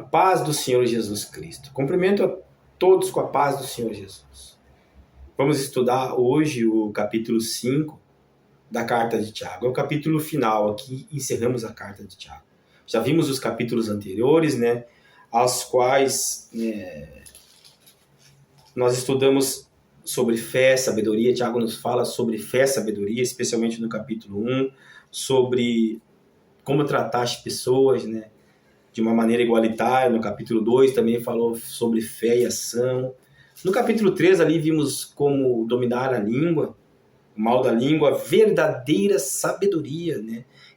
A paz do Senhor Jesus Cristo. Cumprimento a todos com a paz do Senhor Jesus. Vamos estudar hoje o capítulo 5 da carta de Tiago. É o capítulo final, aqui encerramos a carta de Tiago. Já vimos os capítulos anteriores, aos quais nós estudamos sobre fé, sabedoria. Tiago nos fala sobre fé, sabedoria, especialmente no capítulo 1, sobre como tratar as pessoas, de uma maneira igualitária. No capítulo 2 também falou sobre fé e ação. No capítulo 3 ali vimos como dominar a língua, o mal da língua, verdadeira sabedoria.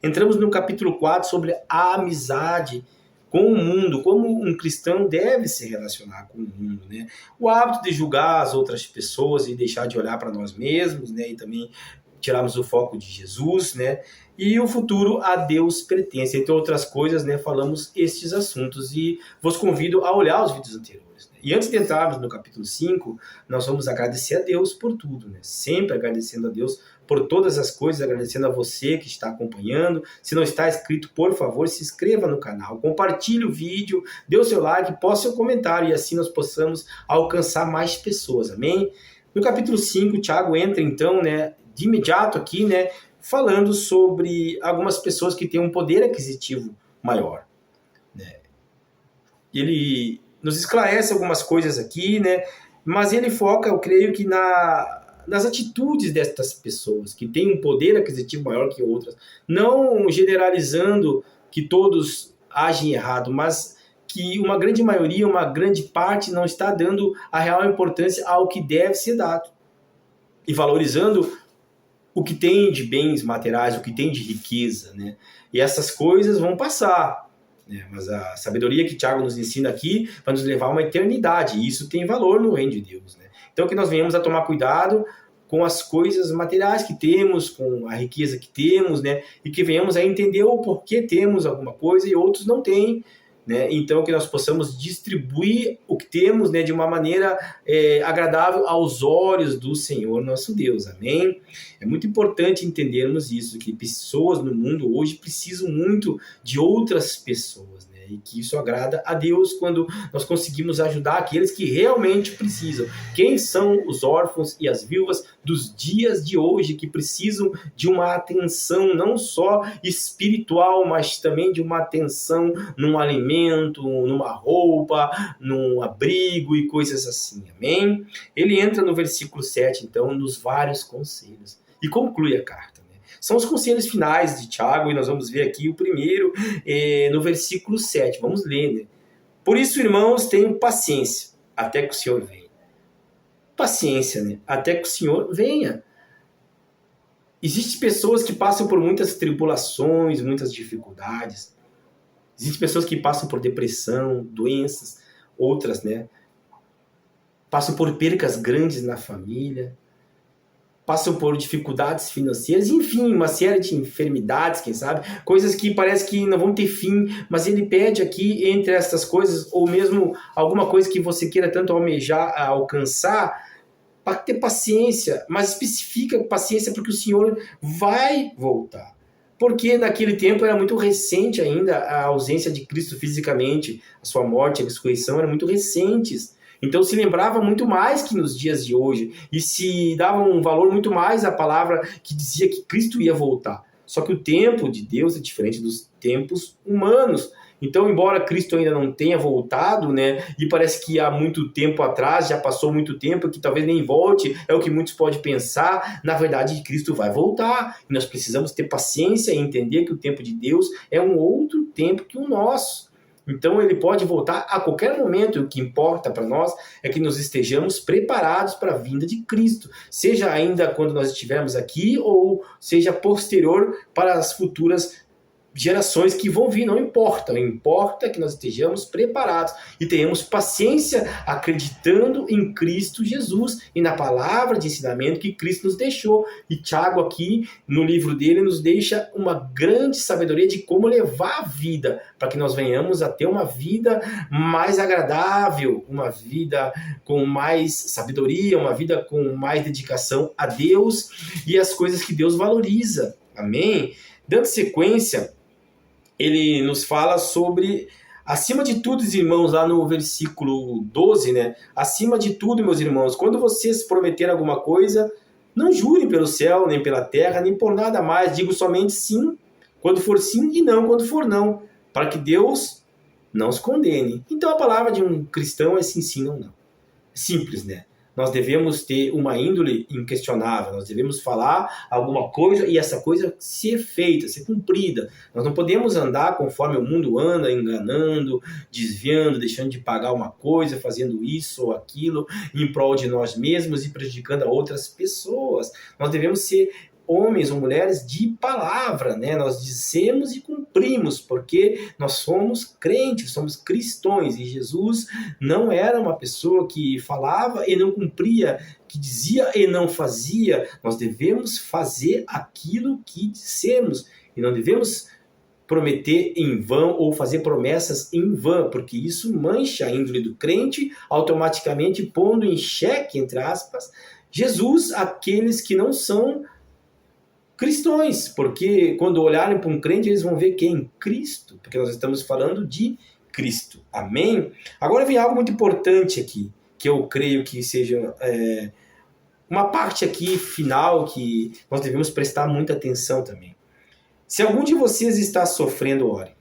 Entramos no capítulo 4 sobre a amizade com o mundo, como um cristão deve se relacionar com o mundo. O hábito de julgar as outras pessoas e deixar de olhar para nós mesmos, e também tirarmos o foco de Jesus, e o futuro a Deus pertence. Entre outras coisas, falamos estes assuntos e vos convido a olhar os vídeos anteriores. E antes de entrarmos no capítulo 5, nós vamos agradecer a Deus por tudo, sempre agradecendo a Deus por todas as coisas, agradecendo a você que está acompanhando. Se não está inscrito, por favor, se inscreva no canal, compartilhe o vídeo, dê o seu like, poste seu comentário e assim nós possamos alcançar mais pessoas, amém? No capítulo 5, Tiago entra então, de imediato aqui, falando sobre algumas pessoas que têm um poder aquisitivo maior. Ele nos esclarece algumas coisas aqui, mas ele foca, eu creio que nas atitudes destas pessoas, que têm um poder aquisitivo maior que outras, não generalizando que todos agem errado, mas que uma grande maioria, uma grande parte não está dando a real importância ao que deve ser dado, e valorizando o que tem de bens materiais, o que tem de riqueza, E essas coisas vão passar, mas a sabedoria que Tiago nos ensina aqui vai nos levar a uma eternidade, e isso tem valor no reino de Deus, Então que nós venhamos a tomar cuidado com as coisas materiais que temos, com a riqueza que temos, E que venhamos a entender o porquê temos alguma coisa e outros não têm, Então que nós possamos distribuir o que temos, de uma maneira agradável aos olhos do Senhor nosso Deus, amém? É muito importante entendermos isso, que pessoas no mundo hoje precisam muito de outras pessoas, e que isso agrada a Deus quando nós conseguimos ajudar aqueles que realmente precisam. Quem são os órfãos e as viúvas dos dias de hoje, que precisam de uma atenção não só espiritual, mas também de uma atenção num alimento, numa roupa, num abrigo e coisas assim, amém? Ele entra no versículo 7, então, nos vários conselhos, e conclui a carta. São os conselhos finais de Tiago, e nós vamos ver aqui o primeiro no versículo 7. Vamos ler, Por isso, irmãos, tenham paciência até que o Senhor venha. Paciência, até que o Senhor venha. Existem pessoas que passam por muitas tribulações, muitas dificuldades. Existem pessoas que passam por depressão, doenças, outras, passam por percas grandes na família, passam por dificuldades financeiras, enfim, uma série de enfermidades, quem sabe, coisas que parece que não vão ter fim, mas ele pede aqui, entre essas coisas, ou mesmo alguma coisa que você queira tanto almejar, alcançar, para ter paciência, mas especifica paciência porque o Senhor vai voltar. Porque naquele tempo era muito recente ainda a ausência de Cristo fisicamente, a sua morte, a ressurreição eram muito recentes. Então se lembrava muito mais que nos dias de hoje, e se dava um valor muito mais à palavra que dizia que Cristo ia voltar. Só que o tempo de Deus é diferente dos tempos humanos. Então, embora Cristo ainda não tenha voltado, e parece que há muito tempo atrás, já passou muito tempo, que talvez nem volte, é o que muitos podem pensar, na verdade Cristo vai voltar, e nós precisamos ter paciência e entender que o tempo de Deus é um outro tempo que o nosso. Então ele pode voltar a qualquer momento, e o que importa para nós é que nós estejamos preparados para a vinda de Cristo, seja ainda quando nós estivermos aqui, ou seja posterior para as futuras gerações que vão vir, não importa. Importa que nós estejamos preparados e tenhamos paciência acreditando em Cristo Jesus e na palavra de ensinamento que Cristo nos deixou. E Tiago aqui, no livro dele, nos deixa uma grande sabedoria de como levar a vida, para que nós venhamos a ter uma vida mais agradável, uma vida com mais sabedoria, uma vida com mais dedicação a Deus e as coisas que Deus valoriza. Amém? Dando sequência, ele nos fala sobre Acima de tudo, irmãos, lá no versículo 12, né? Acima de tudo, meus irmãos, quando vocês prometerem alguma coisa, não jurem pelo céu, nem pela terra, nem por nada mais. Digo somente sim, quando for sim, e não quando for não, para que Deus não os condene. Então a palavra de um cristão é sim, sim, não, não. Simples, né? Nós devemos ter uma índole inquestionável, nós devemos falar alguma coisa e essa coisa ser feita, ser cumprida. Nós não podemos andar conforme o mundo anda, enganando, desviando, deixando de pagar uma coisa, fazendo isso ou aquilo em prol de nós mesmos e prejudicando a outras pessoas. Nós devemos ser homens ou mulheres de palavra, né? Nós dizemos e cumprimos, porque nós somos crentes, somos cristãos, e Jesus não era uma pessoa que falava e não cumpria, que dizia e não fazia. Nós devemos fazer aquilo que dissemos, e não devemos prometer em vão ou fazer promessas em vão, porque isso mancha a índole do crente, automaticamente pondo em xeque, entre aspas, Jesus, aqueles que não são cristãos, porque quando olharem para um crente, eles vão ver quem? Cristo, porque nós estamos falando de Cristo. Amém? Agora vem algo muito importante aqui, que eu creio que seja uma parte aqui final que nós devemos prestar muita atenção também. Se algum de vocês está sofrendo, ore.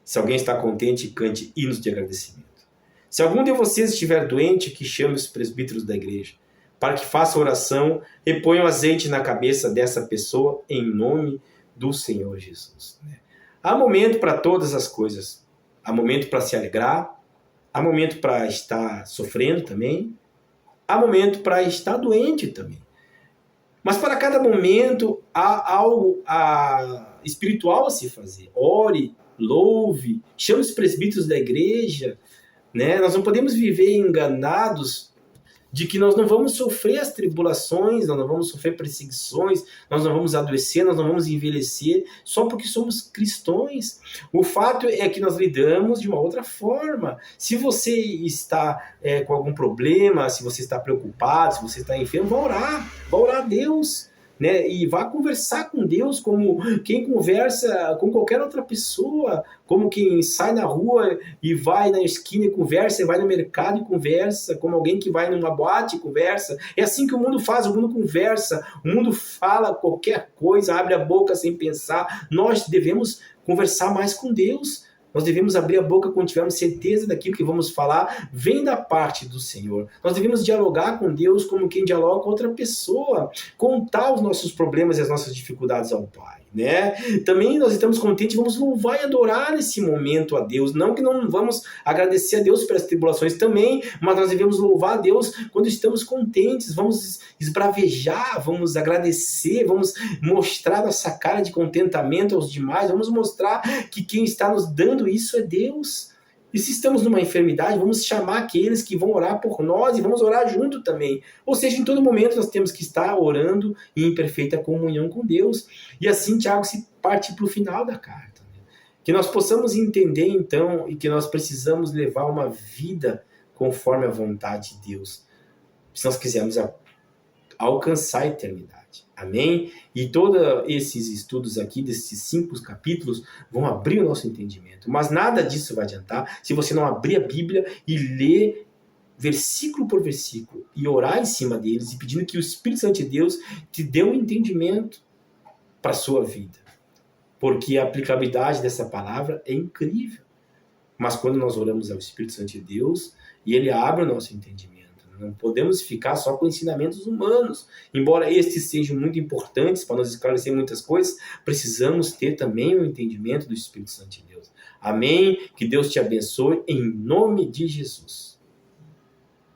Se alguém está contente, cante hinos de agradecimento. Se algum de vocês estiver doente, que chame os presbíteros da igreja, para que faça oração e ponha o azeite na cabeça dessa pessoa em nome do Senhor Jesus. Há momento para todas as coisas. Há momento para se alegrar, há momento para estar sofrendo também, há momento para estar doente também. Mas para cada momento há algo espiritual a se fazer. Ore, louve, chame os presbíteros da igreja. Né? Nós não podemos viver enganados de que nós não vamos sofrer as tribulações, nós não vamos sofrer perseguições, nós não vamos adoecer, nós não vamos envelhecer, só porque somos cristãos. O fato é que nós lidamos de uma outra forma. Se você está com algum problema, se você está preocupado, se você está enfermo, vá orar a Deus. Né? E vá conversar com Deus como quem conversa com qualquer outra pessoa, como quem sai na rua e vai na esquina e conversa, e vai no mercado e conversa, como alguém que vai numa boate e conversa. É assim que o mundo faz, o mundo conversa, o mundo fala qualquer coisa, abre a boca sem pensar. Nós devemos conversar mais com Deus. Nós devemos abrir a boca quando tivermos certeza daquilo que vamos falar vem da parte do Senhor. Nós devemos dialogar com Deus como quem dialoga com outra pessoa, contar os nossos problemas e as nossas dificuldades ao Pai. Né? Também nós estamos contentes, vamos louvar e adorar nesse momento a Deus. Não que não vamos agradecer a Deus pelas tribulações também, mas nós devemos louvar a Deus quando estamos contentes. Vamos esbravejar, vamos agradecer, vamos mostrar nossa cara de contentamento aos demais, vamos mostrar que quem está nos dando isso é Deus. E se estamos numa enfermidade, vamos chamar aqueles que vão orar por nós e vamos orar junto também. Ou seja, em todo momento nós temos que estar orando e em perfeita comunhão com Deus. E assim, Tiago, se parte para o final da carta. Né? Que nós possamos entender, então, e que nós precisamos levar uma vida conforme a vontade de Deus. Se nós quisermos alcançar a eternidade. Amém? E todos esses estudos aqui, desses 5 capítulos, vão abrir o nosso entendimento. Mas nada disso vai adiantar se você não abrir a Bíblia e ler versículo por versículo e orar em cima deles e pedindo que o Espírito Santo de Deus te dê um entendimento para a sua vida. Porque a aplicabilidade dessa palavra é incrível. Mas quando nós oramos ao Espírito Santo de Deus, e ele abre o nosso entendimento. Não podemos ficar só com ensinamentos humanos. Embora estes sejam muito importantes para nos esclarecer muitas coisas, precisamos ter também o entendimento do Espírito Santo de Deus. Amém? Que Deus te abençoe em nome de Jesus.